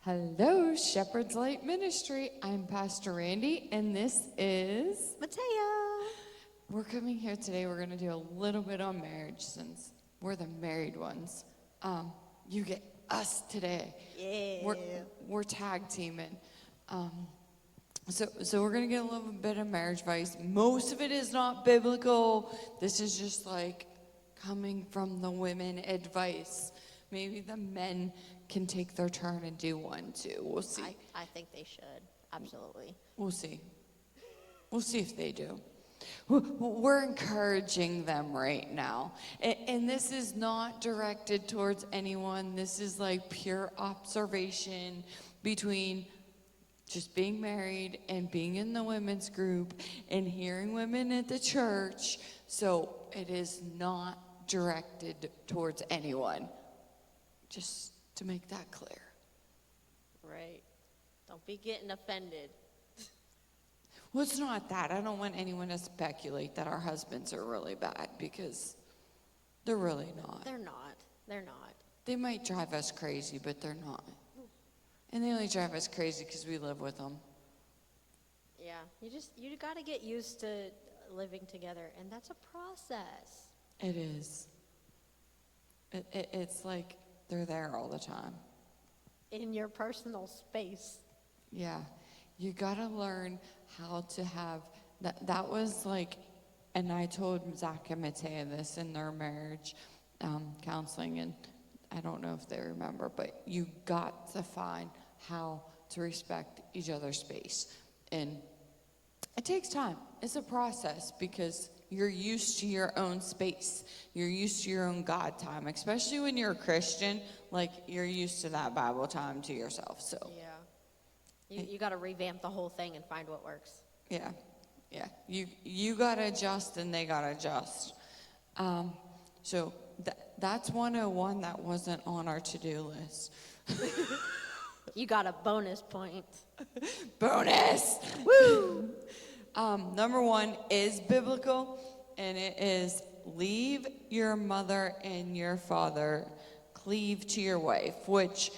Hello, Shepherdslight Ministry. I'm Pastor Randy, and this is Mataya. We're coming here today. We're going to do a little bit on marriage since we're the married ones. You get us today. Yeah. We're tag teaming. So we're going to get a little bit of marriage advice. Most of it is not biblical. This is just like coming from the women advice. Maybe the men can take their turn and do one too. We'll see. I think they should. Absolutely. We'll see. We'll see if they do. We're encouraging them right now. And this is not directed towards anyone. This is like pure observation between just being married and being in the women's group and hearing women at the church. So it is not directed towards anyone. Just to make that clear. Right. Don't be getting offended. Well, it's not that. I don't want anyone to speculate that our husbands are really bad because they're really not. They're not. They're not. They might drive us crazy, but they're not. And they only drive us crazy because we live with them. Yeah. You got to get used to living together, and that's a process. It is. It's like they're there all the time. In your personal space. Yeah. You got to learn how to have that was like, and I told Zach and Mataya this in their marriage counseling, and I don't know if they remember, but you got to find how to respect each other's space. And it takes time. It's a process because you're used to your own space. You're used to your own God time, especially when you're a Christian. Like, you're used to that Bible time to yourself. So yeah, you got to revamp the whole thing and find what works. Yeah. You got to adjust and they got to adjust. So that's 101 that wasn't on our to-do list. You got a bonus point. Bonus! Woo! Number 1 is biblical, and it is leave your mother and your father, cleave to your wife, which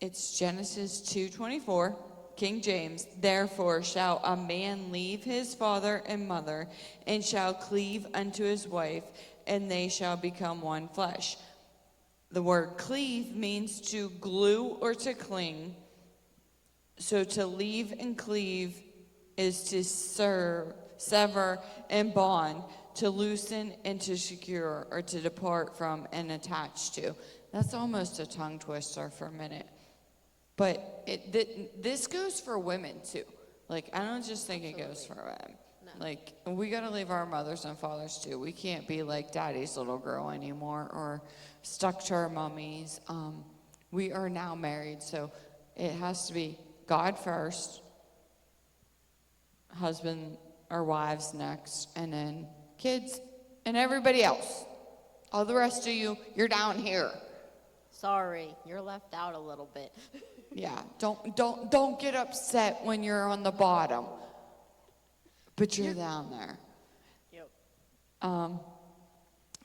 it's Genesis 2:24, King James. Therefore shall a man leave his father and mother, and shall cleave unto his wife, and they shall become one flesh. The word cleave means to glue or to cling. So to leave and cleave is to sever and bond, to loosen and to secure, or to depart from and attach to. That's almost a tongue twister for a minute. But this goes for women too. Like, I don't just think Absolutely. It goes for men. No. Like, we got to leave our mothers and fathers too. We can't be like daddy's little girl anymore or stuck to our mummies. We are now married, so it has to be God first, husband or wives next, and then kids and everybody else. All the rest of you, you're down here. Sorry, you're left out a little bit. Yeah, don't get upset when you're on the bottom, but you're down there. Yep.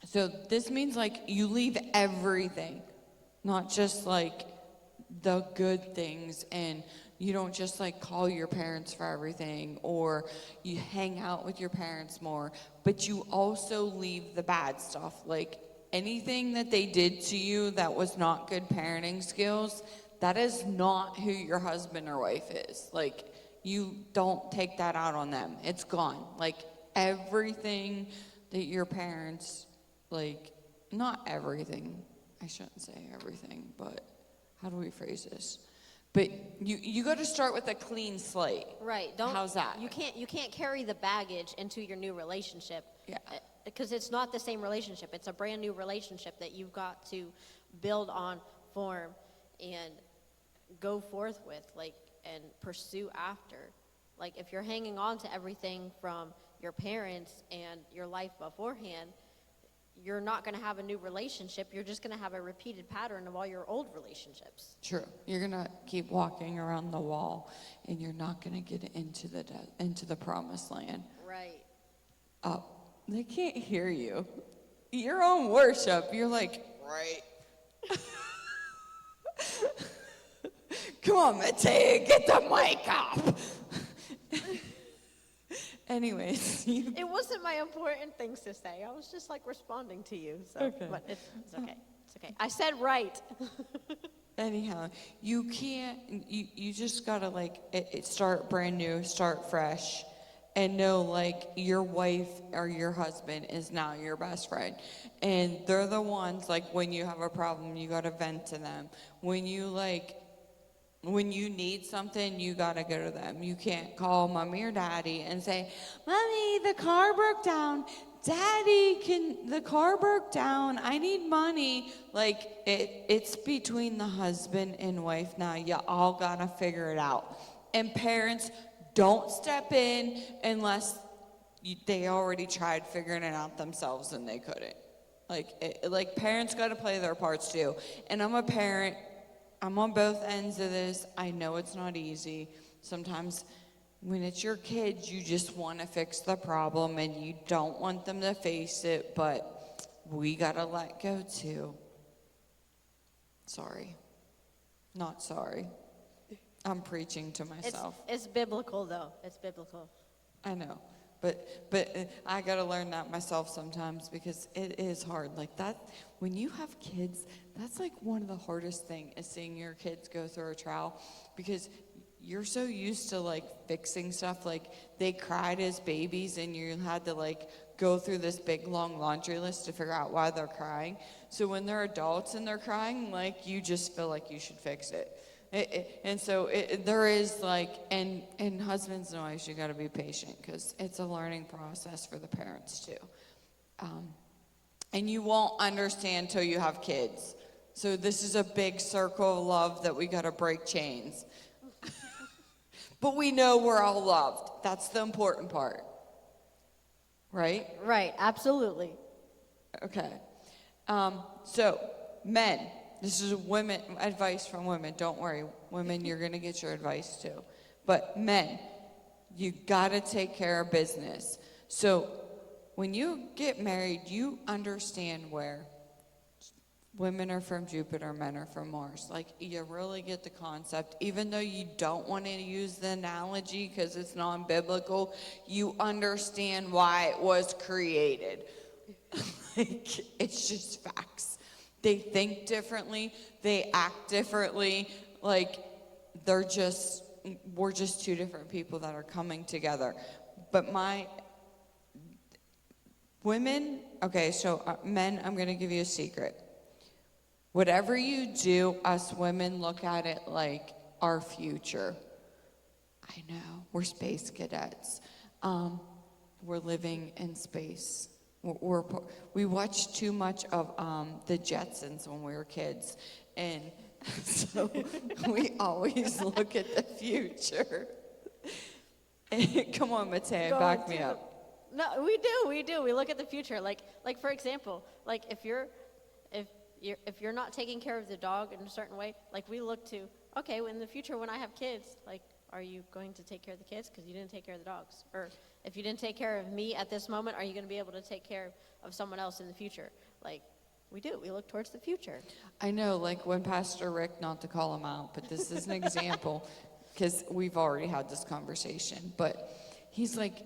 So this means like you leave everything, not just like the good things, and you don't just like call your parents for everything, or you hang out with your parents more, but you also leave the bad stuff, like anything that they did to you that was not good parenting skills. That is not who your husband or wife is. Like, you don't take that out on them. It's gone. Like, everything that your parents, like, not everything. I shouldn't say everything, but how do we phrase this? But you got to start with a clean slate. Right. How's that? You can't carry the baggage into your new relationship. Yeah. Because it's not the same relationship. It's a brand new relationship that you've got to build on, form, and go forth with, like, and pursue after. Like, if you're hanging on to everything from your parents and your life beforehand, you're not going to have a new relationship. You're just going to have a repeated pattern of all your old relationships. True. You're going to keep walking around the wall, and you're not going to get into the promised land. Right. They can't hear you. Your own worship, you're like, right. Come on, Mataya, get the mic up. Anyways, It wasn't my important things to say. I was just like responding to you. So, Okay. but it's okay. It's okay. I said right. anyhow, you can't, you just gotta like, start brand new, start fresh, and know like your wife or your husband is now your best friend. And they're the ones, like when you have a problem, you gotta vent to them. When you need something, you gotta go to them. You can't call mommy or daddy and say, Mommy, the car broke down. Daddy, the car broke down. I need money. Like, it's between the husband and wife now. You all gotta figure it out. And parents, don't step in unless they already tried figuring it out themselves and they couldn't. Like parents gotta play their parts too. And I'm a parent. I'm on both ends of this. I know it's not easy. Sometimes when it's your kids, you just want to fix the problem and you don't want them to face it, but we got to let go too. Sorry. Not sorry. I'm preaching to myself. It's biblical, though. It's biblical. I know. But I got to learn that myself sometimes because it is hard. Like that, when you have kids, that's like one of the hardest things is seeing your kids go through a trial because you're so used to like fixing stuff. Like they cried as babies and you had to like go through this big long laundry list to figure out why they're crying. So when they're adults and they're crying, like you just feel like you should fix it. There is like, and husbands and wives, you got to be patient because it's a learning process for the parents too. And you won't understand till you have kids. So this is a big circle of love that we got to break chains. But we know we're all loved. That's the important part. Right? Right, absolutely. Okay. So, men. This is women advice from women. Don't worry, women, you're gonna get your advice too. But men, you gotta take care of business. So when you get married, you understand where women are from Jupiter, men are from Mars. Like you really get the concept. Even though you don't want to use the analogy because it's non-biblical, you understand why it was created. Like it's just facts. They think differently, they act differently, like we're just two different people that are coming together. But women, okay, so men, I'm gonna give you a secret. Whatever you do, us women look at it like our future. I know, we're space cadets. We're living in space. We watched too much of the Jetsons when we were kids, and so we always look at the future. Come on, Mataya, back me up. No, we do. We look at the future. Like for example, like if you're not taking care of the dog in a certain way, like we look to, okay, in the future when I have kids, like, are you going to take care of the kids because you didn't take care of the dogs? Or if you didn't take care of me at this moment, are you going to be able to take care of someone else in the future? Like, we do. We look towards the future. I know, like when Pastor Rick, not to call him out, but this is an example, because we've already had this conversation, but he's like,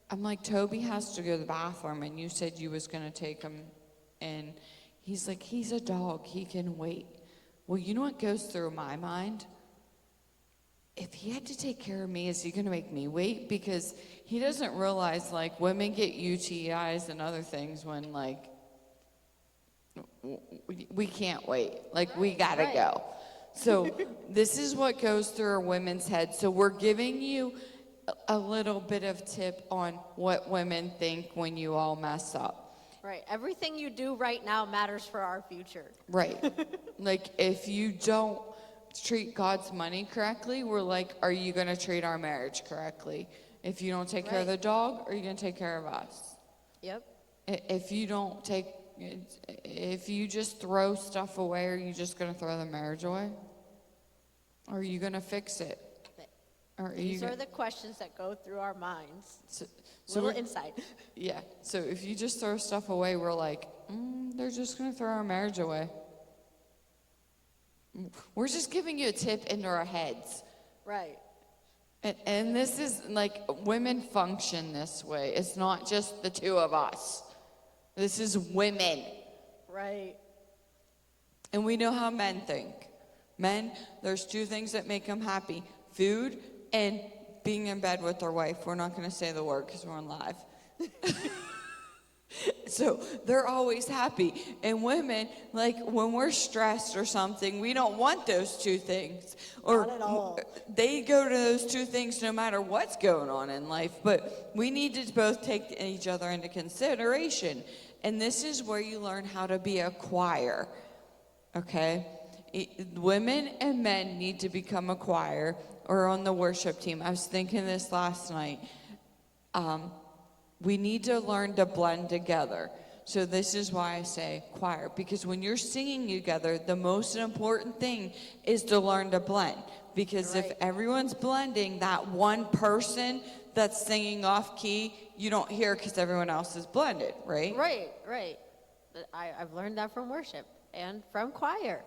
I'm like, Toby has to go to the bathroom, and you said you was going to take him, and he's like, he's a dog. He can wait. Well, you know what goes through my mind? If he had to take care of me, is he going to make me wait? Because he doesn't realize, like, women get UTIs and other things when, like, we can't wait. Like, we got to go. So this is what goes through a women's head. So we're giving you a little bit of tip on what women think when you all mess up. Right. Everything you do right now matters for our future. Right. Like, if you don't treat God's money correctly, we're like, are you going to treat our marriage correctly? If you don't take care of the dog, are you going to take care of us? Yep. If you just throw stuff away, are you just going to throw the marriage away? Or are you going to fix it? These are the questions that go through our minds. So Little insight. Yeah. So if you just throw stuff away, we're like, they're just going to throw our marriage away. We're just giving you a tip into our heads. Right. And this is like, women function this way. It's not just the two of us. This is women. Right. And we know how men think. Men, there's two things that make them happy: food and being in bed with their wife. We're not going to say the word because we're on live. So they're always happy. And women, like when we're stressed or something, we don't want those two things. Or Not at all. they go to those two things no matter what's going on in life. But we need to both take each other into consideration. And this is where you learn how to be a choir. Okay? Women and men need to become a choir or on the worship team. I was thinking this last night. We need to learn to blend together. So this is why I say choir, because when you're singing together, the most important thing is to learn to blend. Because if Right. everyone's blending, that one person that's singing off key, you don't hear because everyone else is blended, right? Right. I've learned that from worship and from choir.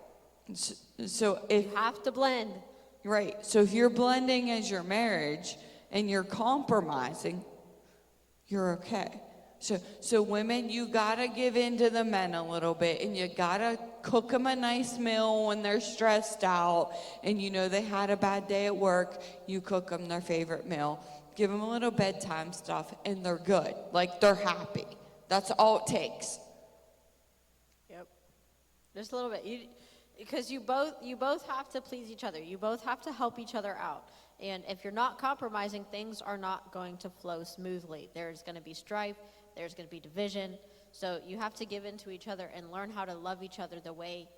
So if You have to blend. Right. So if you're blending as your marriage and you're compromising, you're okay. So women, you gotta give in to the men a little bit, and you gotta cook them a nice meal when they're stressed out and you know they had a bad day at work. You cook them their favorite meal, give them a little bedtime stuff, and they're good. Like, they're happy. That's all it takes. Yep. Just a little bit. Because you both have to please each other. You both have to help each other out. And if you're not compromising, things are not going to flow smoothly. There's going to be strife. There's going to be division. So you have to give in to each other and learn how to love each other the way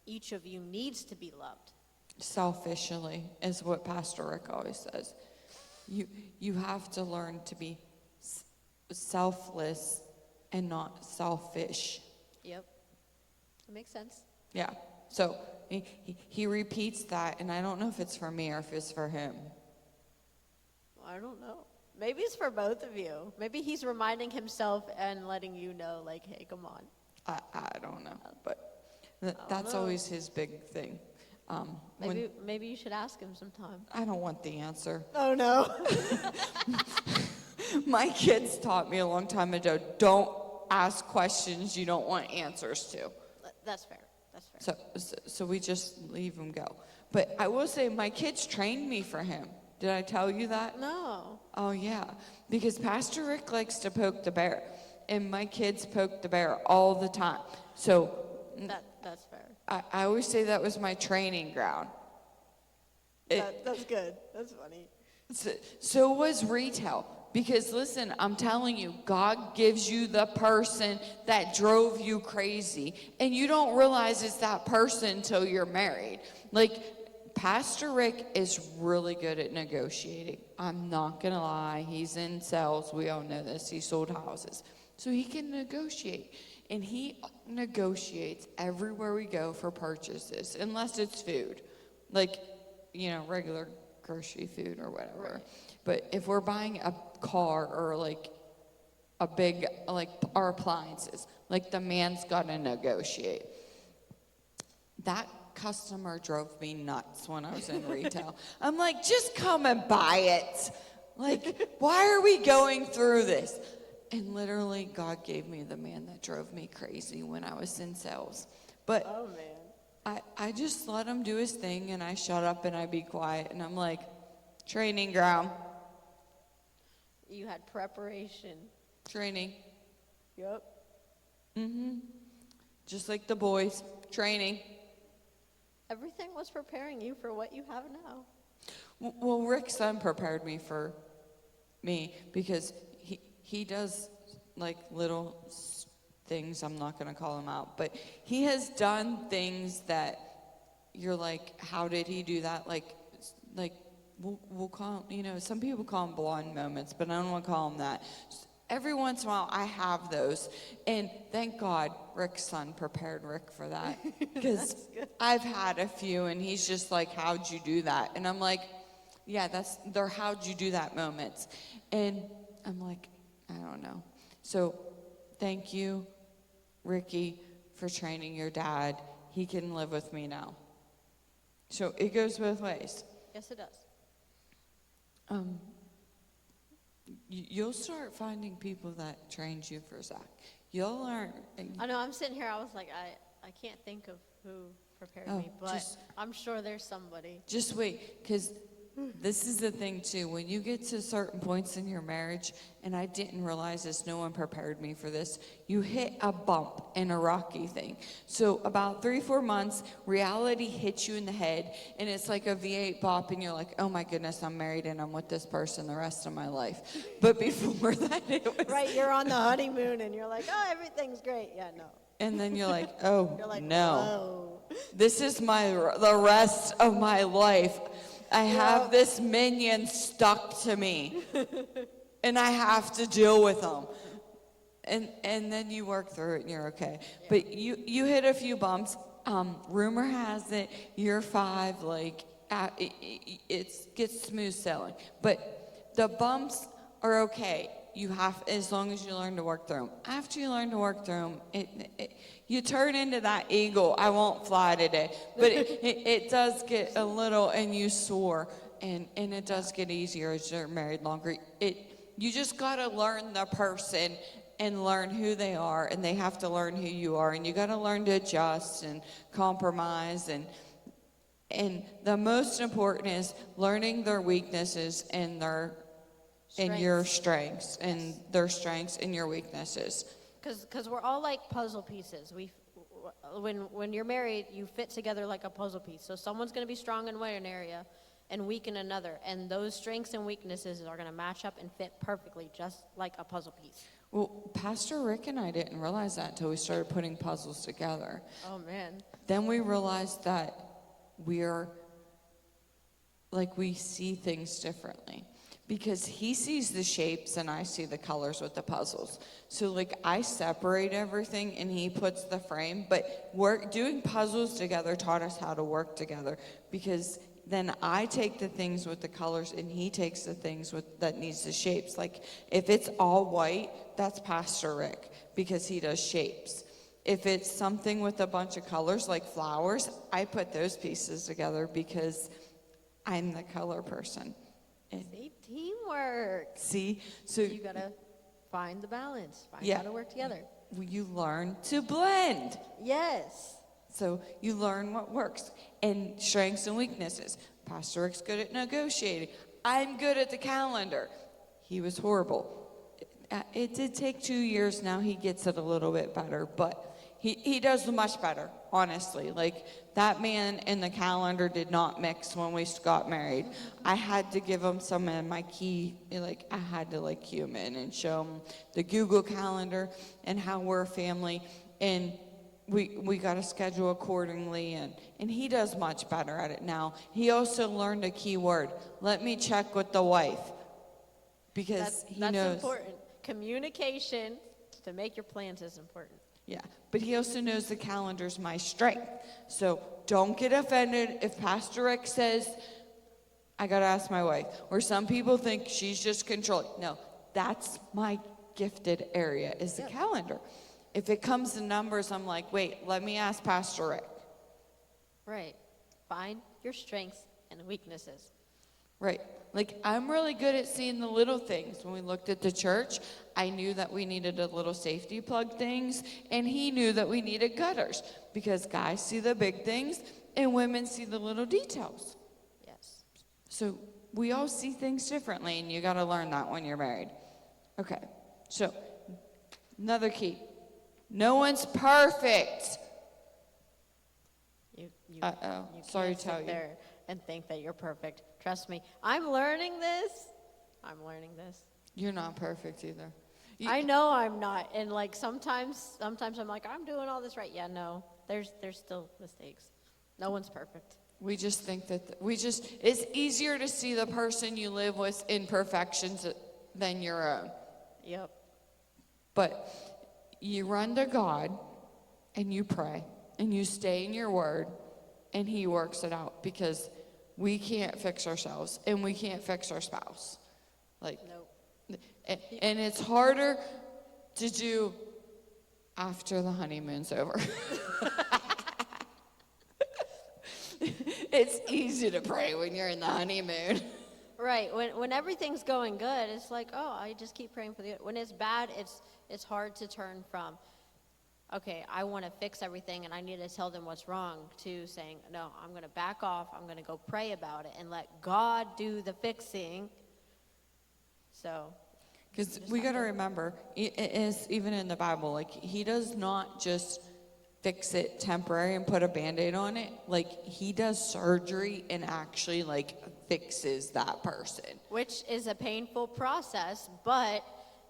each of you needs to be loved. Selfishly is what Pastor Rick always says. You have to learn to be selfless and not selfish. Yep. That makes sense. Yeah. So he repeats that, and I don't know if it's for me or if it's for him. I don't know. Maybe it's for both of you. Maybe he's reminding himself and letting you know, like, hey, come on. I don't know, but that's know. always his big thing. Maybe you should ask him sometime. I don't want the answer. Oh, no. My kids taught me a long time ago, don't ask questions you don't want answers to. That's fair. That's fair. So we just leave him go. But I will say my kids trained me for him. Did I tell you that? No. Oh, yeah. Because Pastor Rick likes to poke the bear. And my kids poke the bear all the time. So That's fair. I always say that was my training ground. That's good. That's funny. So was retail. Because listen, I'm telling you, God gives you the person that drove you crazy. And you don't realize it's that person until you're married. Like, Pastor Rick is really good at negotiating. I'm not going to lie. He's in sales. We all know this. He sold houses. So he can negotiate. And he negotiates everywhere we go for purchases, unless it's food. Like, regular grocery food or whatever. Right. But if we're buying a car or like a big, like our appliances, like the man's got to negotiate. That customer drove me nuts when I was in retail. I'm like, just come and buy it. Like, why are we going through this? And literally, God gave me the man that drove me crazy when I was in sales. But Oh, man. I just let him do his thing, and I shut up and I be quiet. And I'm like, training ground. You had preparation. Training. Yep. Just like the boys. Training. Everything was preparing you for what you have now. Well, Rick's son prepared me for me because he does like little things. I'm not going to call him out, but he has done things that you're like, how did he do that? Like we'll call him, some people call them blonde moments, but I don't want to call them that. Every once in a while, I have those, and thank God Rick's son prepared Rick for that, because I've had a few, and he's just like, how'd you do that? And I'm like, yeah, they're how'd you do that moments. And I'm like, I don't know. So thank you, Ricky, for training your dad. He can live with me now. So it goes both ways. Yes, it does. You'll start finding people that trained you for Zach. You'll learn. I know, I'm sitting here, I was like, I can't think of who prepared Oh, me, but just- I'm sure there's somebody. Just wait, because this is the thing too. When you get to certain points in your marriage, and I didn't realize this, no one prepared me for this, you hit a bump in a rocky thing. So about 3-4 months, reality hits you in the head, and it's like a V8 bop, and you're like, oh my goodness, I'm married and I'm with this person the rest of my life. But before that, it was... Right, you're on the honeymoon and you're like, oh, everything's great. Yeah, no. And then you're like, oh, You're like, no. whoa. This is the rest of my life. I have this minion stuck to me, and I have to deal with them. And then you work through it, and you're okay. Yeah. But you hit a few bumps. Rumor has it, year 5, like, it gets smooth sailing. But the bumps are okay. You have, as long as you learn to work through them. After you learn to work through them, you turn into that eagle. I won't fly today, but it does get a little, and you soar, and it does get easier as you're married longer. You just gotta learn the person and learn who they are, and they have to learn who you are, and you gotta learn to adjust and compromise, and the most important is learning their weaknesses and your strengths, and their strengths and your weaknesses. Because we're all like puzzle pieces. When you're married, you fit together like a puzzle piece. So someone's going to be strong in one area and weak in another. And those strengths and weaknesses are going to match up and fit perfectly, just like a puzzle piece. Well, Pastor Rick and I didn't realize that until we started putting puzzles together. Oh, man. Then we realized that we see things differently. Because he sees the shapes and I see the colors with the puzzles. So like I separate everything and he puts the frame. But doing puzzles together taught us how to work together. Because then I take the things with the colors and he takes the things that needs the shapes. Like if it's all white, that's Pastor Rick because he does shapes. If it's something with a bunch of colors like flowers, I put those pieces together because I'm the color person. See, teamwork. See, so you gotta find the balance, find how to work together. You learn to blend. Yes. So you learn what works and strengths and weaknesses. Pastor Rick's good at negotiating. I'm good at the calendar. He was horrible. It did take 2 years. Now he gets it a little bit better, but he does much better, honestly. Like, that man and the calendar did not mix when we got married. I had to give him some of my key, like, I had to, cue him in and show him the Google Calendar and how we're a family. And we got to schedule accordingly, and he does much better at it now. He also learned a key word. Let me check with the wife, because he knows. That's important. Communication to make your plans is important. Yeah, but he also knows the calendar's my strength. So don't get offended if Pastor Rick says, I got to ask my wife. Or some people think she's just controlling. No, that's my gifted area is the calendar. If it comes to numbers, I'm like, wait, let me ask Pastor Rick. Right. Find your strengths and weaknesses. Right. Like, I'm really good at seeing the little things. When we looked at the church, I knew that we needed a little safety plug things, and he knew that we needed gutters, because guys see the big things and women see the little details. Yes. So we all see things differently, and you got to learn that when you're married. Okay. So another key. No one's perfect. You Sorry can't to tell sit you. there and think that you're perfect. Trust me. I'm learning this. You're not perfect either. I know I'm not. And sometimes I'm like, I'm doing all this right. Yeah, no. There's still mistakes. No one's perfect. We just think that it's easier to see the person you live with imperfections than your own. Yep. But you run to God and you pray and you stay in your word and he works it out, because we can't fix ourselves and we can't fix our spouse. Nope. And it's harder to do after the honeymoon's over. It's easy to pray when you're in the honeymoon. Right. When everything's going good, it's like, oh, I just keep praying for the good. When it's bad, it's hard to turn from, okay, I want to fix everything and I need to tell them what's wrong, to saying, no, I'm going to back off. I'm going to go pray about it and let God do the fixing. So, Because we got to remember, it is even in the Bible, like, he does not just fix it temporary and put a Band-Aid on it. Like, he does surgery and actually, like, fixes that person. which is a painful process, but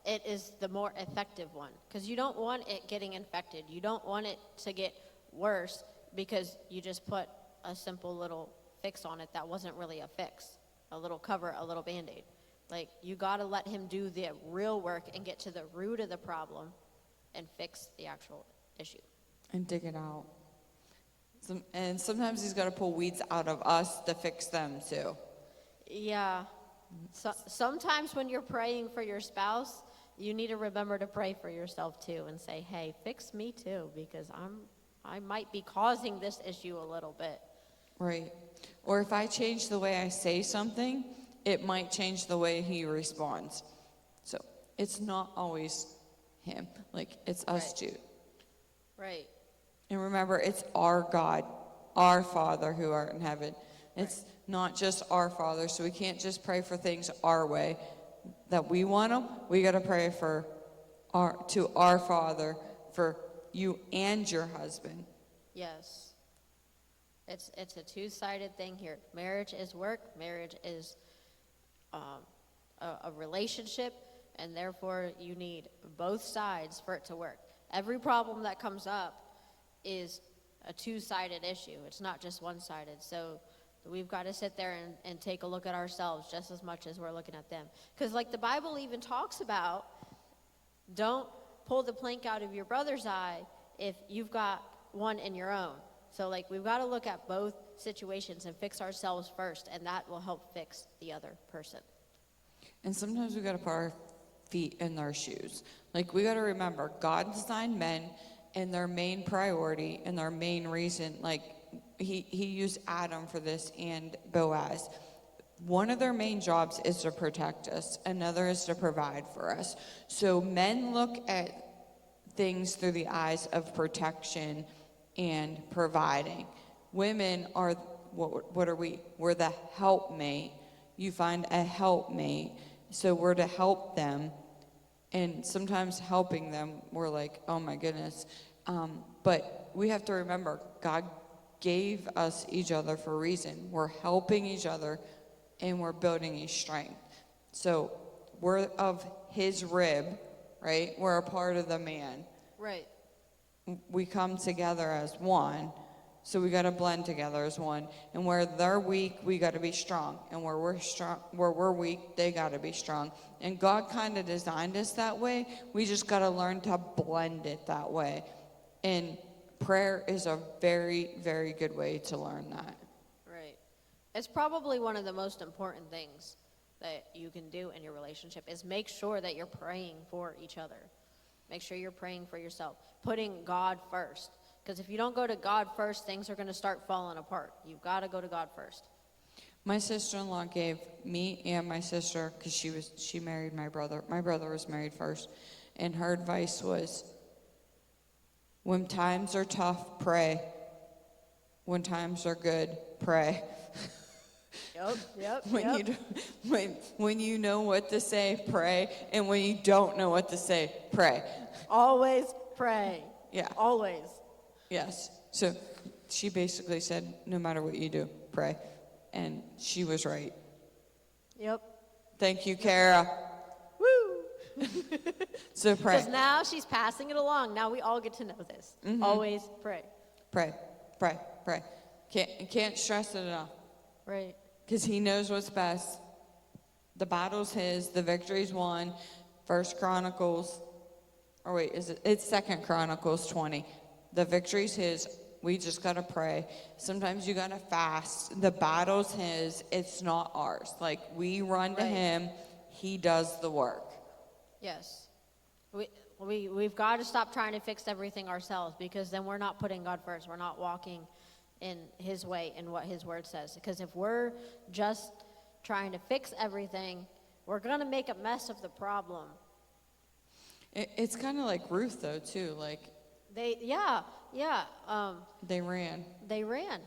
it is the more effective one. Because you don't want it getting infected. You don't want it to get worse because you just put a simple little fix on it that wasn't really a fix. A little cover, a little Band-Aid. Like, you got to let him do the real work and get to the root of the problem and fix the actual issue. And dig it out. And sometimes he's got to pull weeds out of us to fix them too. Yeah. So, sometimes when you're praying for your spouse, you need to remember to pray for yourself too and say, hey, fix me too, because I might be causing this issue a little bit. Right. Or if I change the way I say something, it might change the way he responds. So it's not always him. Like, it's us too. Right. And remember, it's our God, our Father who art in heaven. It's not just our Father, so we can't just pray for things our way that we want them. We got to pray to our Father for you and your husband. Yes. It's a two-sided thing here. Marriage is work. Marriage is a relationship, and therefore you need both sides for it to work. Every problem that comes up is a two-sided issue. It's not just one-sided. So we've got to sit there and take a look at ourselves just as much as we're looking at them. Because like the Bible even talks about, don't pull the plank out of your brother's eye if you've got one in your own. So like we've got to look at both situations and fix ourselves first, and that will help fix the other person. And sometimes we got to put our feet in their shoes. Like, we got to remember, God designed men, and their main priority and their main reason, like, he used Adam for this and Boaz. One of their main jobs is to protect us. Another is to provide for us. So men look at things through the eyes of protection and providing. Women are, what are we? We're the helpmate. You find a helpmate. So we're to help them. And sometimes helping them, we're like, oh my goodness. But we have to remember, God gave us each other for a reason. We're helping each other, and we're building a strength. So we're of his rib, right? We're a part of the man. Right. We come together as one, so we got to blend together as one. And where they're weak, we got to be strong. And where we're weak, they got to be strong. And God kind of designed us that way. We just got to learn to blend it that way. And prayer is a very, very good way to learn that. Right. It's probably one of the most important things that you can do in your relationship is make sure that you're praying for each other. Make sure you're praying for yourself, putting God first. Because if you don't go to God first, things are going to start falling apart. You've got to go to God first. My sister-in-law gave me and my sister, because she married my brother. My brother was married first. And her advice was, when times are tough, pray. When times are good, pray. Yep. When you know what to say, pray. And when you don't know what to say, pray. Always pray. Yeah. Always. Yes. So she basically said, no matter what you do, pray. And she was right. Yep. Thank you, Kara. Woo! So pray. Because now she's passing it along. Now we all get to know this. Mm-hmm. Always pray. Pray. Can't stress it enough. Right. Because he knows what's best. The battle's his. The victory's won. It's 2 Chronicles 20. The victory's his. We just got to pray. Sometimes you got to fast. The battle's his. It's not ours. Like, we run to him. He does the work. Yes. We've got to stop trying to fix everything ourselves, because then we're not putting God first. We're not walking in his way and what his word says. Because if we're just trying to fix everything, we're going to make a mess of the problem. It's kind of like Ruth, though, too. Like, They ran. They ran.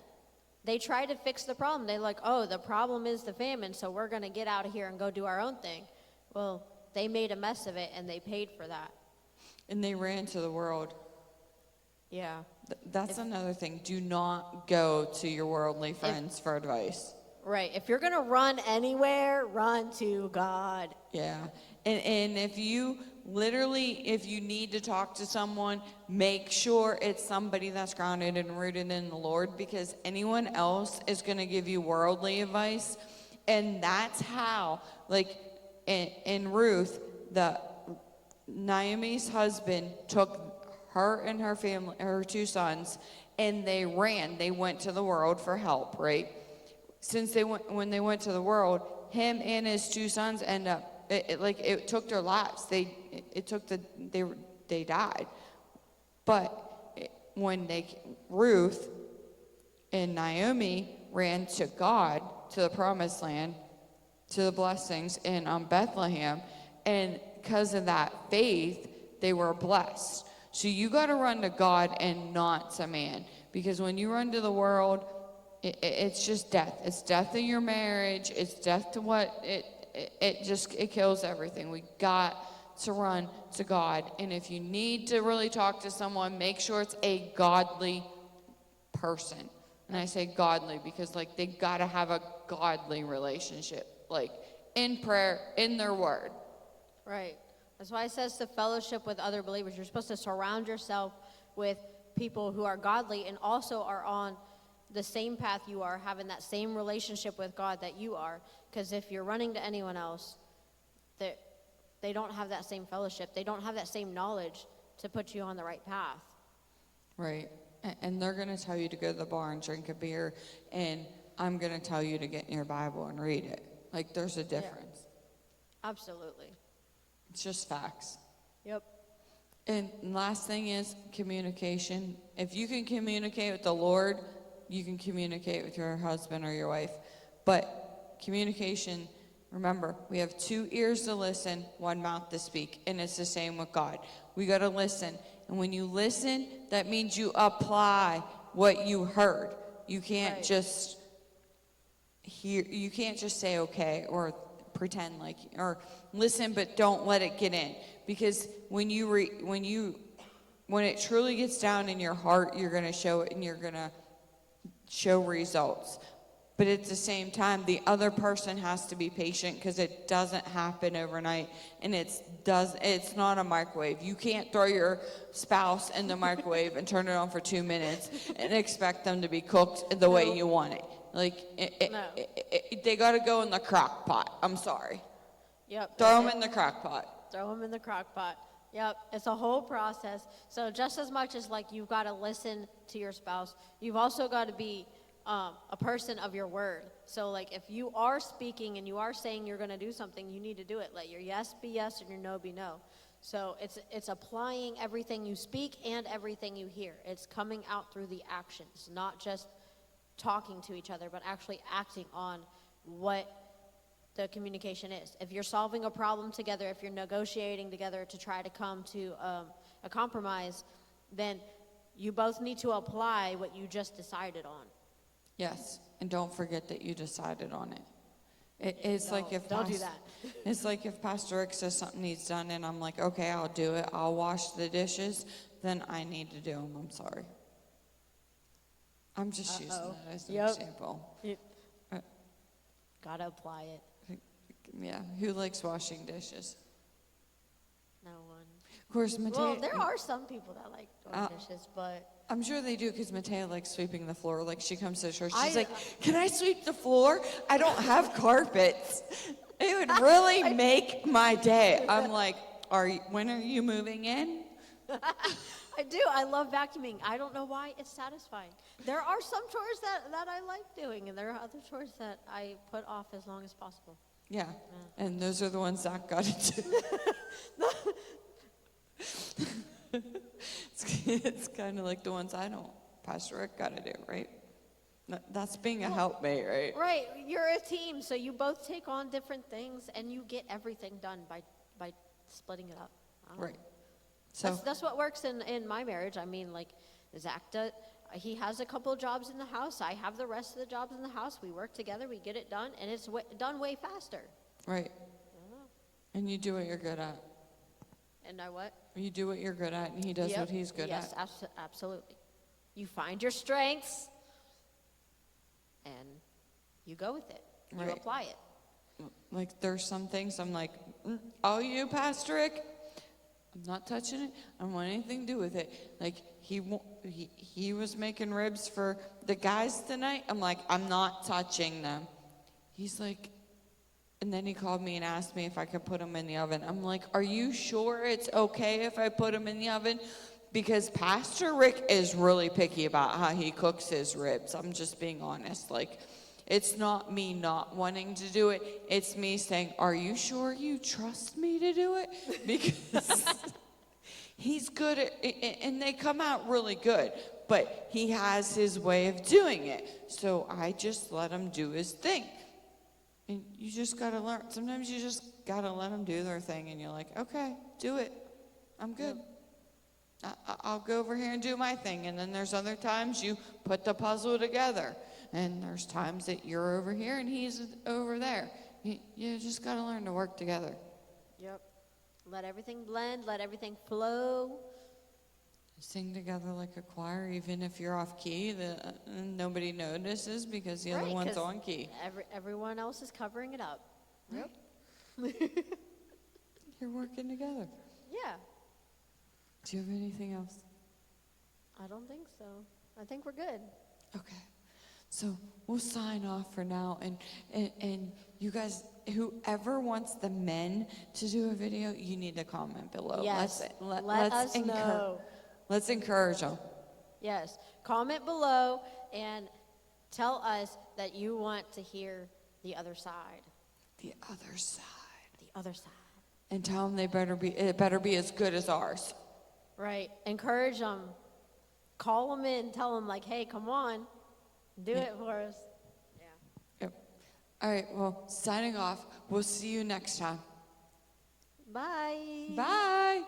They tried to fix the problem. They're like, oh, the problem is the famine, so we're going to get out of here and go do our own thing. Well, they made a mess of it, and they paid for that. And they ran to the world. Yeah. That's another thing. Do not go to your worldly friends for advice. Right. If you're going to run anywhere, run to God. Yeah. And if you need to talk to someone, make sure it's somebody that's grounded and rooted in the Lord, because anyone else is going to give you worldly advice. And that's how, like in Ruth, Naomi's husband took her and her family, her 2 sons, and they ran. They went to the world for help, right? When they went to the world, him and his 2 sons end up, it took their lives. They died. But when Ruth and Naomi ran to God, to the promised land, to the blessings in Bethlehem, and because of that faith, they were blessed. So you got to run to God and not to man, because when you run to the world, it's just death. It's death in your marriage. It's death to what it kills everything. We got to run to God. And if you need to really talk to someone, make sure it's a godly person. And I say godly because they got to have a godly relationship, in prayer, in their word. Right. That's why it says to fellowship with other believers. You're supposed to surround yourself with people who are godly and also are on the same path you are, having that same relationship with God that you are. Because if you're running to anyone else, they don't have that same fellowship. They don't have that same knowledge to put you on the right path. Right. And they're going to tell you to go to the bar and drink a beer, and I'm going to tell you to get in your Bible and read it. There's a difference. Yeah. Absolutely. It's just facts. Yep. And last thing is communication. If you can communicate with the Lord, you can communicate with your husband or your wife. But communication, remember, we have 2 ears to listen, 1 mouth to speak. And it's the same with God. We got to listen. And when you listen, that means you apply what you heard. You can't just hear, you can't just say okay or pretend or listen, but don't let it get in. Because when it truly gets down in your heart, you're going to show it and you're going to show results. But at the same time, the other person has to be patient, because it doesn't happen overnight, and it's not a microwave. You can't throw your spouse in the microwave and turn it on for 2 minutes and expect them to be cooked the way you want it. They got to go in the crock pot. I'm sorry. Yep. Throw them in the crock pot. Throw them in the crock pot. Yep. It's a whole process. So just as much as you've got to listen to your spouse, you've also got to be a person of your word. So if you are speaking and you are saying you're going to do something, you need to do it. Let your yes be yes and your no be no. So it's applying everything you speak and everything you hear. It's coming out through the actions, not just talking to each other, but actually acting on what the communication is. If you're solving a problem together, if you're negotiating together to try to come to a compromise, then you both need to apply what you just decided on. Yes, and don't forget that you decided on it. It's don't do that. It's like if Pastor Rick says something needs done, and I'm like, okay, I'll do it. I'll wash the dishes. Then I need to do them. I'm sorry. I'm just using that as an example. Gotta apply it. Yeah, who likes washing dishes? No one. Of course, Mataya. Well, there are some people that like doing dishes, but I'm sure they do, because Mataya likes sweeping the floor. She comes to church. She's like, can I sweep the floor? I don't have carpets. It would really make my day. I'm like, when are you moving in? I do. I love vacuuming. I don't know why. It's satisfying. There are some chores that I like doing, and there are other chores that I put off as long as possible. Yeah. And those are the ones Zach got to do. It's kind of like the ones Pastor Rick got to do, right? That's being a helpmate, right? Right, you're a team, so you both take on different things, and you get everything done by splitting it up. I don't know. Right. So, That's what works in my marriage. I mean, like, Zach does, he has a couple of jobs in the house. I have the rest of the jobs in the house. We work together. We get it done, and it's done way faster. right. And you do what you're good at. And I what? You do what you're good at, and he does Yep. what he's good yes, at. absolutely. You find your strengths, and you go with it. You Right. apply it. Like, there's some things I'm like, all you, Pastor Rick, I'm not touching it. I don't want anything to do with it. Like, he was making ribs for the guys tonight. I'm like, I'm not touching them. He's like, and then he called me and asked me if I could put them in the oven. I'm like, are you sure it's okay if I put them in the oven? Because Pastor Rick is really picky about how he cooks his ribs. I'm just being honest. Like, it's not me not wanting to do it. It's me saying, are you sure you trust me to do it? Because he's good at it, and they come out really good. But he has his way of doing it. So I just let him do his thing. And you just got to learn. Sometimes you just got to let them do their thing. And you're like, okay, do it. I'm good. I'll go over here and do my thing. And then there's other times you put the puzzle together. And there's times that you're over here and he's over there. You just got to learn to work together. Yep. Let everything blend. Let everything flow. Sing together like a choir, even if you're off key. Nobody notices because the other one's 'cause on key. Everyone else is covering it up. Yep. You're working together. Yeah. Do you have anything else? I don't think so. I think we're good. Okay. So we'll sign off for now. And you guys, whoever wants the men to do a video, you need to comment below. Yes. Let us encourage. know. Let's encourage them. Yes. Comment below and tell us that you want to hear the other side. The other side. The other side. And tell them it better be as good as ours. Right. Encourage them. Call them in. Tell them, like, hey, come on. Do it for us. Yeah. Yep. All right. Well, signing off. We'll see you next time. Bye. Bye.